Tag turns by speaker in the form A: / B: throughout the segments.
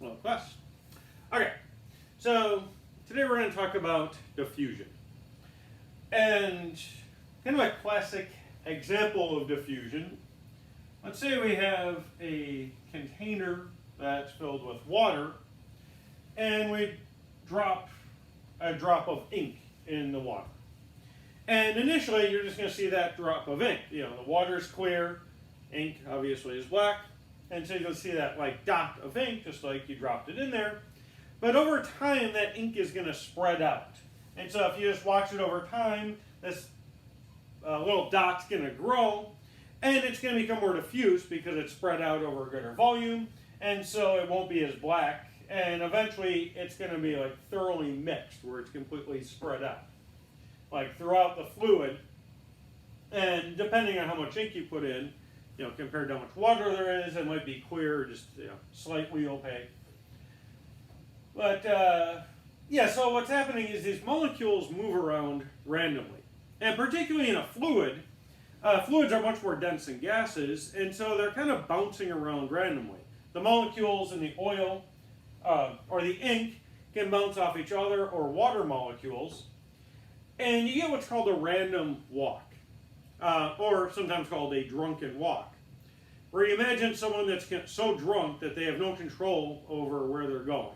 A: Hello, class. Okay, so today we're going to talk about diffusion. And kind of a classic example of diffusion. Let's say we have a container that's filled with water, and we drop a drop of ink in the water. And initially, you're just going to see that drop of ink. You know, the water is clear, ink obviously is black, and so you'll see that like dot of ink, just like you dropped it in there. But over time, that ink is going to spread out. And so if you just watch it over time, this little dot's going to grow, and it's going to become more diffuse because it's spread out over a greater volume, and so it won't be as black, and eventually it's going to be like thoroughly mixed, where it's completely spread out, like throughout the fluid. And depending on how much ink you put in, you know, compared to how much water there is, it might be clear or just, you know, slightly opaque. But yeah, so what's happening is these molecules move around randomly, and particularly in a fluid, fluids are much more dense than gases, and so they're kind of bouncing around randomly. The molecules in the oil or the ink can bounce off each other, or water molecules, and you get what's called a random walk, or sometimes called a drunken walk, where you imagine someone that's so drunk that they have no control over where they're going.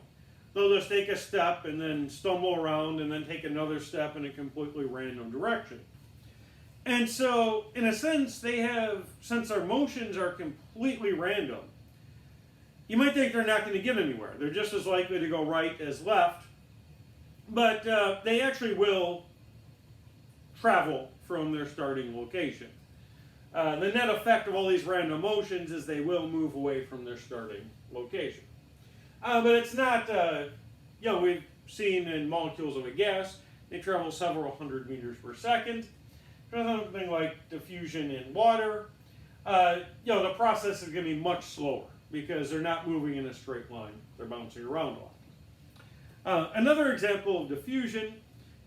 A: They'll just take a step and then stumble around and then take another step in a completely random direction. And so, in a sense, they have, since their motions are completely random, you might think they're not going to get anywhere. They're just as likely to go right as left, but they actually will travel from their starting location. The net effect of all these random motions is they will move away from their starting location. But it's not, you know, we've seen in molecules of a gas, they travel several hundred meters per second. Something like diffusion in water, you know, the process is going to be much slower because they're not moving in a straight line. They're bouncing around a lot. Another example of diffusion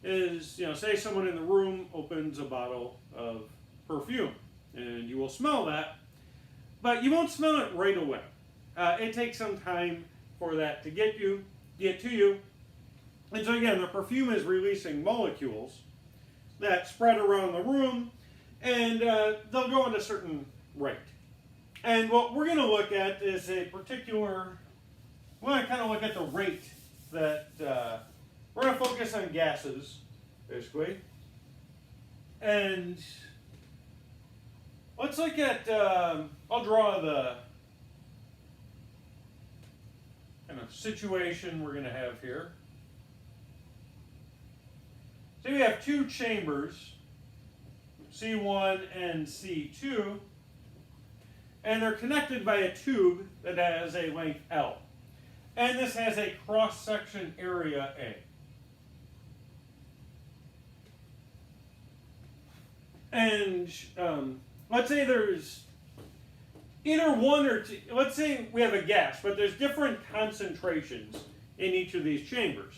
A: is, you know, say someone in the room opens a bottle of perfume, and you will smell that, but you won't smell it right away. It takes some time for that to get to you. And so again, the perfume is releasing molecules that spread around the room, and they'll go at a certain rate. And what we're going to look at is a particular, we're going to kind of look at the rate that, we're going to focus on gases, basically. And let's look at, I'll draw the kind of situation we're going to have here. So we have two chambers, C1 and C2, and they're connected by a tube that has a length L. And this has a cross-section area A. And let's say there's either one or two, let's say we have a gas, but there's different concentrations in each of these chambers.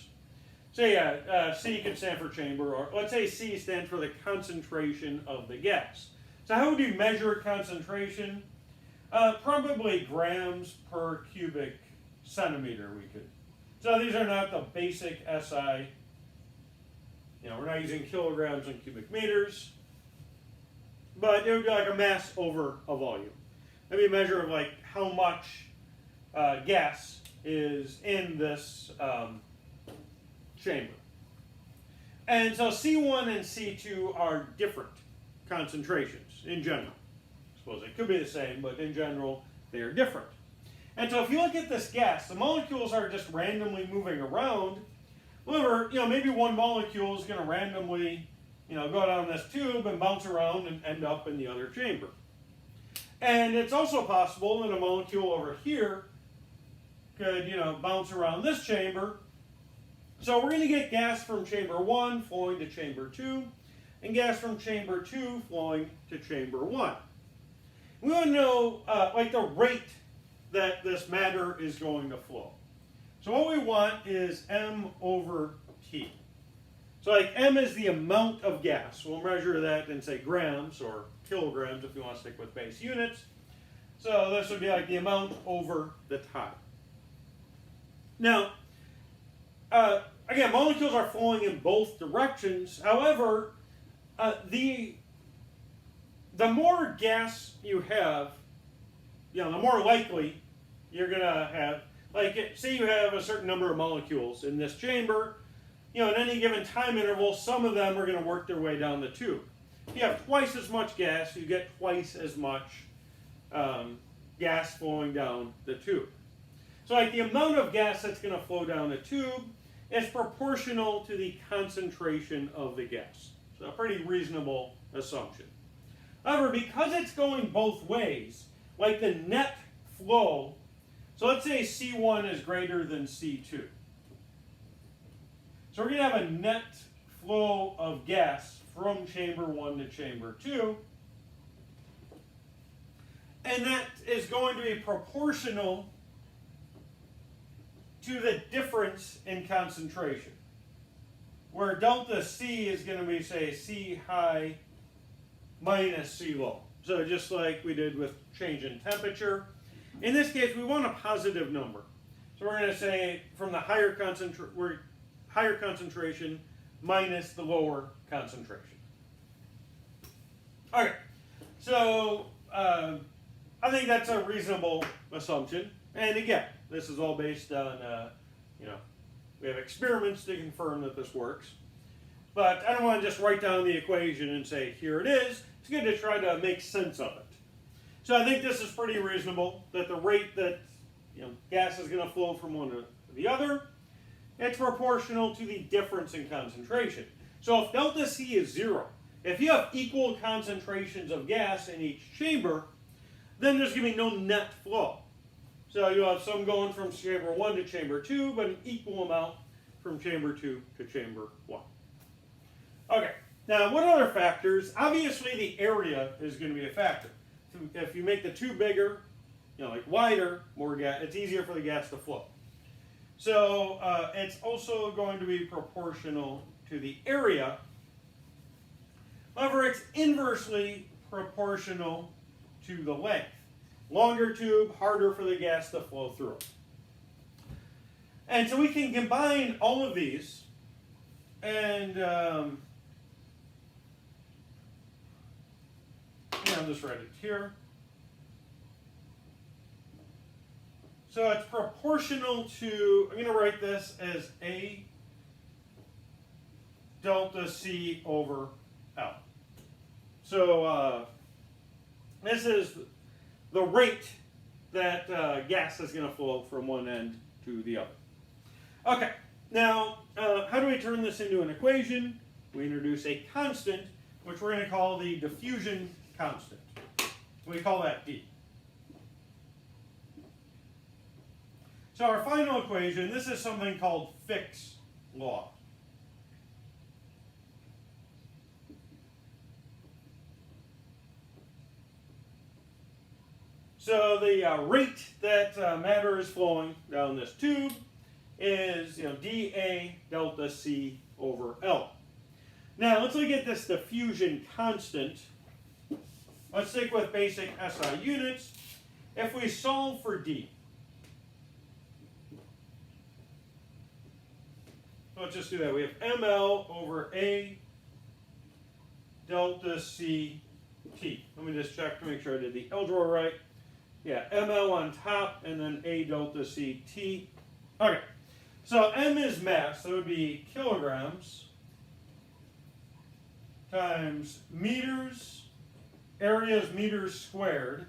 A: So yeah, C can stand for chamber, or let's say C stands for the concentration of the gas. So how would you measure concentration? Probably grams per cubic centimeter we could. So these are not the basic SI. You know, we're not using kilograms and cubic meters. But it would be like a mass over a volume. Maybe a measure of like how much gas is in this chamber. And so C1 and C2 are different concentrations in general. I suppose they could be the same, but in general, they are different. And so if you look at this gas, the molecules are just randomly moving around. However, you know, maybe one molecule is going to randomly, you know, go down this tube and bounce around and end up in the other chamber. And it's also possible that a molecule over here could, you know, bounce around this chamber. So we're going to get gas from chamber 1 flowing to chamber 2, and gas from chamber 2 flowing to chamber 1. We want to know like the rate that this matter is going to flow. So what we want is m over t. So like m is the amount of gas. We'll measure that in, say, grams or kilograms if you want to stick with base units. So this would be like the amount over the time. Now, again, molecules are flowing in both directions. However, the more gas you have, the more likely you're going to have, like, say you have a certain number of molecules in this chamber, in any given time interval, some of them are going to work their way down the tube. If you have twice as much gas, you get twice as much gas flowing down the tube. So like the amount of gas that's going to flow down the tube is proportional to the concentration of the gas. So a pretty reasonable assumption. However, because it's going both ways, like the net flow, so let's say C1 is greater than C2. So we're going to have a net flow of gas from chamber 1 to chamber 2. And that is going to be proportional to the difference in concentration. Where delta C is going to be, say, C high minus C low. So just like we did with change in temperature. In this case, we want a positive number. So we're going to say from the higher concentration minus the lower concentration. Okay, so I think that's a reasonable assumption. And again, this is all based on, we have experiments to confirm that this works. But I don't want to just write down the equation and say, here it is. It's good to try to make sense of it. So I think this is pretty reasonable, that the rate that gas is going to flow from one to the other, it's proportional to the difference in concentration. So if delta C is 0, if you have equal concentrations of gas in each chamber, then there's going to be no net flow. So you'll have some going from chamber 1 to chamber 2, but an equal amount from chamber 2 to chamber 1. Okay, now what other factors? Obviously the area is going to be a factor. If you make the tube bigger, like wider, more gas, it's easier for the gas to flow. So it's also going to be proportional to the area. However, it's inversely proportional to the length. Longer tube, harder for the gas to flow through. And so we can combine all of these and I'll just write it here. So it's proportional to, I'm going to write this as A delta C over L. So this is the rate that gas is going to flow from one end to the other. Okay, now how do we turn this into an equation? We introduce a constant, which we're going to call the diffusion constant. We call that D. So our final equation, this is something called Fick's law. So the rate that matter is flowing down this tube is dA delta C over L. Now let's look at this diffusion constant. Let's stick with basic SI units. If we solve for D, let's just do that. We have ml over A delta C T. Let me just check to make sure I did the algebra right. Yeah, ml on top and then A delta C T. Okay, so m is mass, so it would be kilograms times meters. Area is meters squared.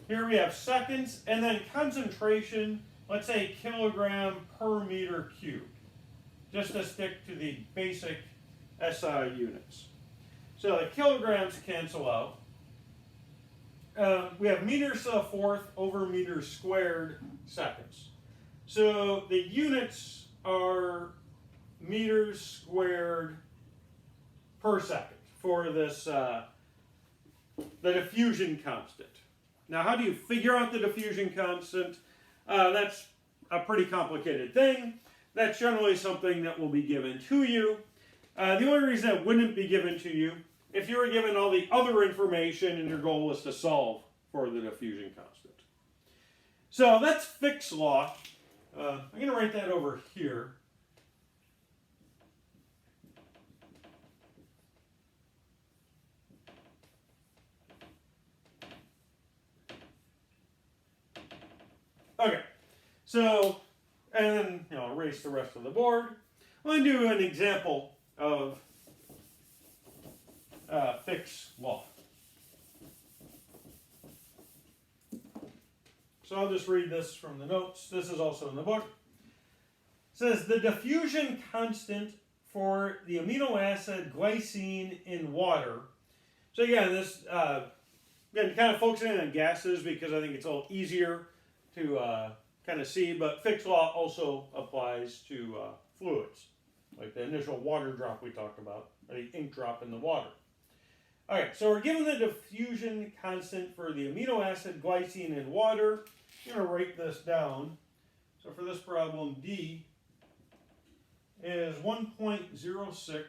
A: Here we have seconds, and then concentration, let's say kilogram per meter cubed, just to stick to the basic SI units. So the kilograms cancel out. We have meters to the fourth over meters squared seconds. So the units are meters squared per second for this the diffusion constant. Now, how do you figure out the diffusion constant? That's a pretty complicated thing. That's generally something that will be given to you. The only reason it wouldn't be given to you, if you were given all the other information and your goal was to solve for the diffusion constant. So that's Fick's law. I'm going to write that over here. Okay, so, and then, erase the rest of the board. I'm going to do an example of Fick's law. So I'll just read this from the notes. This is also in the book. It says, the diffusion constant for the amino acid glycine in water. So again, this, again, kind of focusing on gases because I think it's a little easier to kind of see, but Fick's law also applies to fluids, like the initial water drop we talked about, or the ink drop in the water. Alright, so we're given the diffusion constant for the amino acid glycine in water. I'm going to write this down. So for this problem, D is 1.06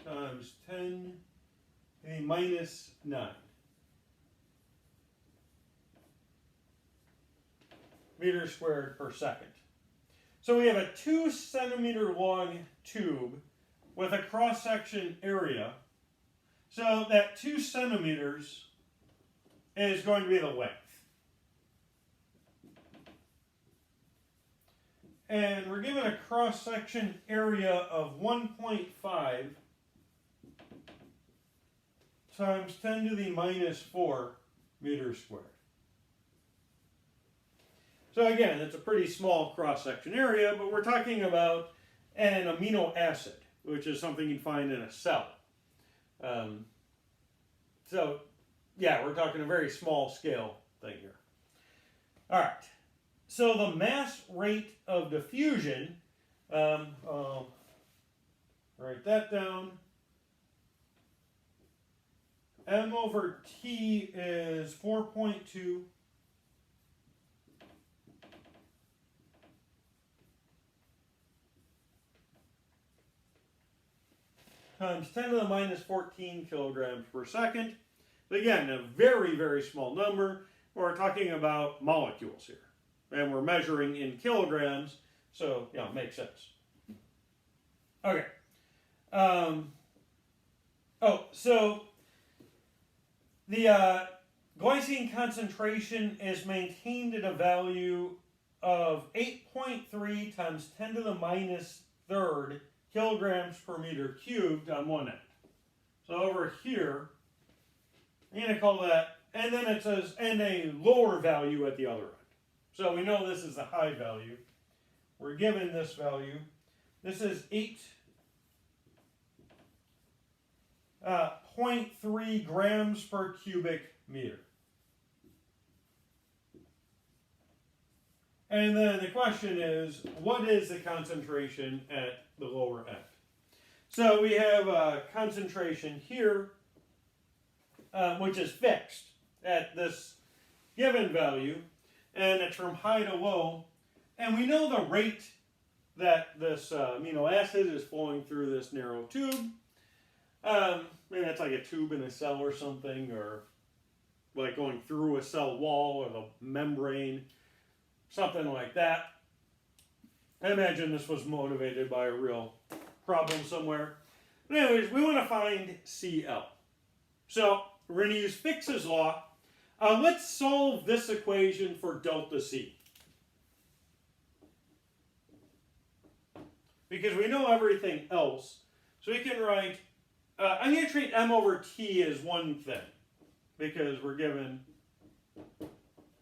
A: times 10 to the minus 9 meters squared per second. So we have a 2 centimeter long tube with a cross-section area. So that 2 centimeters is going to be the length. And we're given a cross-section area of 1.5 times 10 to the minus 4 meters squared. So again, it's a pretty small cross-section area, but we're talking about an amino acid, which is something you'd find in a cell. So, yeah, we're talking a very small scale thing here. All right. So the mass rate of diffusion, I'll write that down. M over T is 4.2. Times 10 to the minus 14 kilograms per second. So again, a very, very small number. We're talking about molecules here. And we're measuring in kilograms, so, yeah, it makes sense. Okay. So the glycine concentration is maintained at a value of 8.3 times 10 to the minus third kilograms per meter cubed on one end. So over here, I'm going to call that, and then it says, and a lower value at the other end. So we know this is a high value. We're given this value. This is 8.3 grams per cubic meter. And then the question is, what is the concentration at the lower end? So we have a concentration here, which is fixed at this given value, and it's from high to low. And we know the rate that this amino acid is flowing through this narrow tube. Maybe that's like a tube in a cell or something, or like going through a cell wall or the membrane, something like that. I imagine this was motivated by a real problem somewhere. But anyways, we want to find CL. So we're going to use Fick's law. Let's solve this equation for delta C. Because we know everything else. So we can write, I'm going to treat M over T as one thing. Because we're given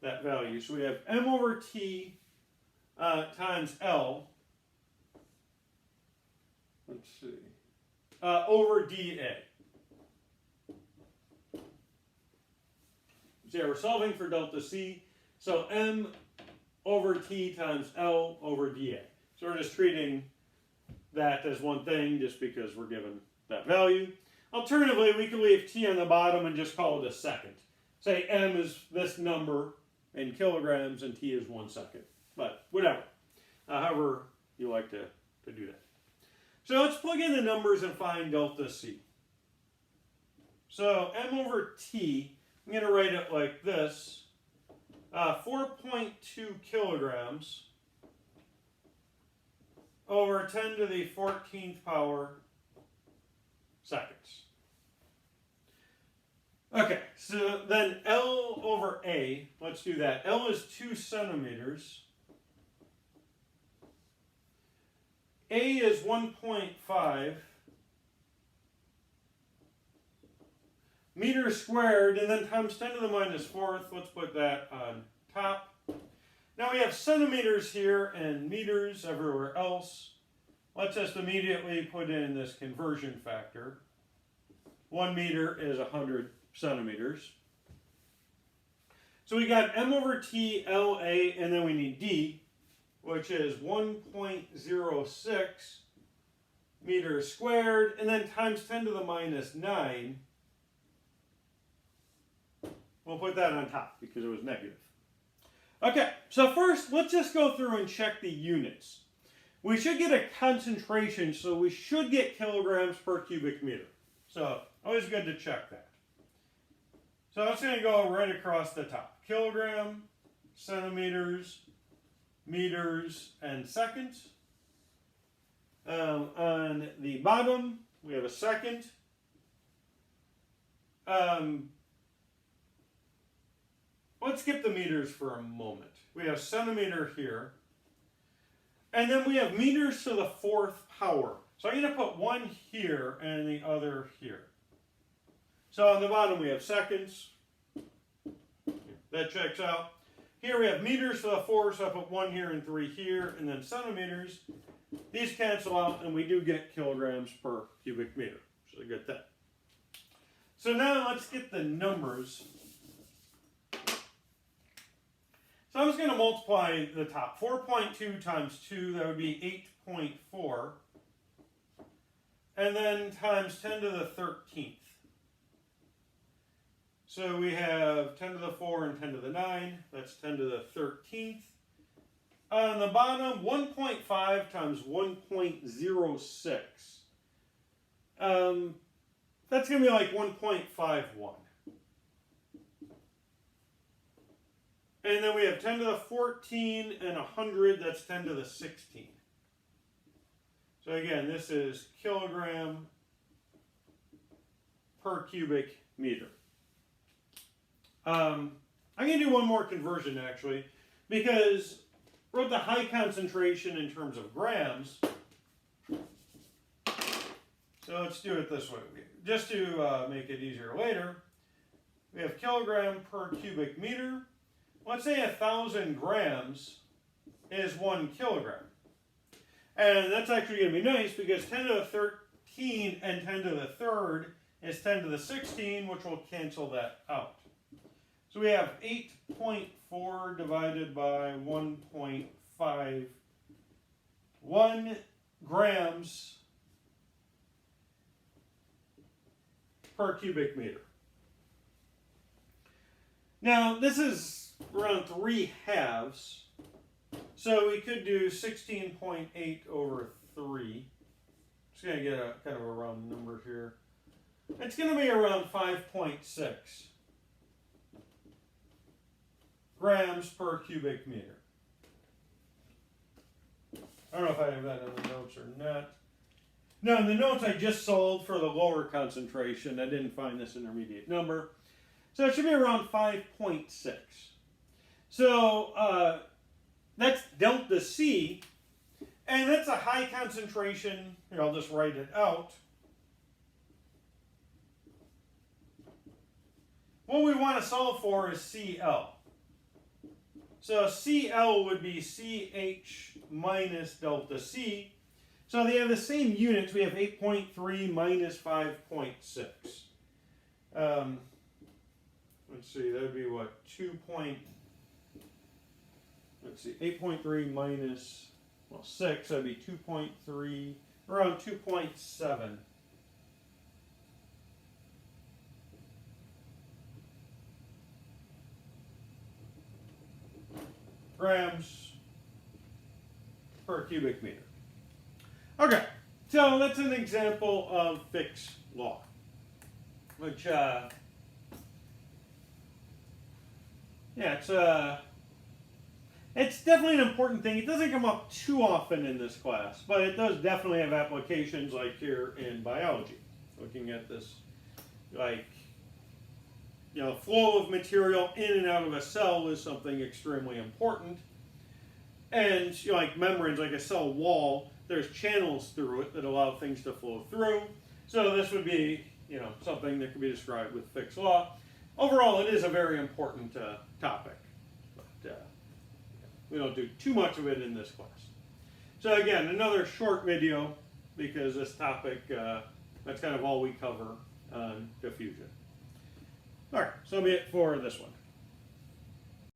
A: that value. So we have M over T times L. Let's see. Over dA. So yeah, we're solving for delta C. So M over T times L over dA. So we're just treating that as one thing just because we're given that value. Alternatively, we could leave T on the bottom and just call it a second. Say M is this number in kilograms and T is 1 second. But whatever. However you like to do that. So let's plug in the numbers and find delta C. So M over T, I'm going to write it like this. 4.2 kilograms over 10 to the 14th power seconds. Okay, so then L over A, let's do that. L is 2 centimeters. A is 1.5 meters squared, and then times 10 to the minus 4th. Let's put that on top. Now we have centimeters here and meters everywhere else. Let's just immediately put in this conversion factor. 1 meter is 100 centimeters. So we got M over T, L, A, and then we need D, which is 1.06 meters squared, and then times 10 to the minus 9. We'll put that on top because it was negative. Okay, so first, let's just go through and check the units. We should get a concentration, so we should get kilograms per cubic meter. So, always good to check that. So I'm just going to go right across the top. Kilogram, centimeters, meters, and seconds. On the bottom, we have a second. Let's skip the meters for a moment. We have centimeter here. And then we have meters to the 4th power. So I'm going to put one here and the other here. So on the bottom we have seconds. That checks out. Here we have meters to the 4th, so I put 1 here and 3 here, and then centimeters. These cancel out, and we do get kilograms per cubic meter. So get that. So now let's get the numbers. So I'm just going to multiply the top. 4.2 times 2, that would be 8.4. And then times 10 to the 13th. So we have 10 to the 4 and 10 to the 9. That's 10 to the 13th. On the bottom, 1.5 times 1.06. That's going to be like 1.51. And then we have 10 to the 14 and 100. That's 10 to the 16. So again, this is kilogram per cubic meter. I'm going to do one more conversion actually, because I wrote the high concentration in terms of grams. So let's do it this way. Just to make it easier later, we have kilogram per cubic meter. Let's say 1,000 grams is 1 kilogram. And that's actually going to be nice because 10 to the 13 and 10 to the 3rd is 10 to the 16, which will cancel that out. So we have 8.4 divided by 1.51 grams per cubic meter. Now, this is around 3 halves. So we could do 16.8 over 3. Just going to get a kind of a round number here. It's going to be around 5.6 grams per cubic meter. I don't know if I have that in the notes or not. No, in the notes I just solved for the lower concentration. I didn't find this intermediate number. So it should be around 5.6. So that's delta C, and that's a high concentration. Here, I'll just write it out. What we want to solve for is CL. So CL would be CH minus delta C. So they have the same units. We have 8.3 minus 5.6. Let's see, that would be what? 8.3 minus, 6, that would be 2.3, around 2.7. Grams per cubic meter. Okay, so that's an example of Fick's law, which, yeah, it's definitely an important thing. It doesn't come up too often in this class, but it does definitely have applications like here in biology. Looking at this, like, you know, flow of material in and out of a cell is something extremely important. And you know, like membranes, like a cell wall, there's channels through it that allow things to flow through. So this would be, you know, something that can be described with Fick's law. Overall, it is a very important topic, but we don't do too much of it in this class. So again, another short video because this topic, that's kind of all we cover on diffusion. All right, so that'll be it for this one.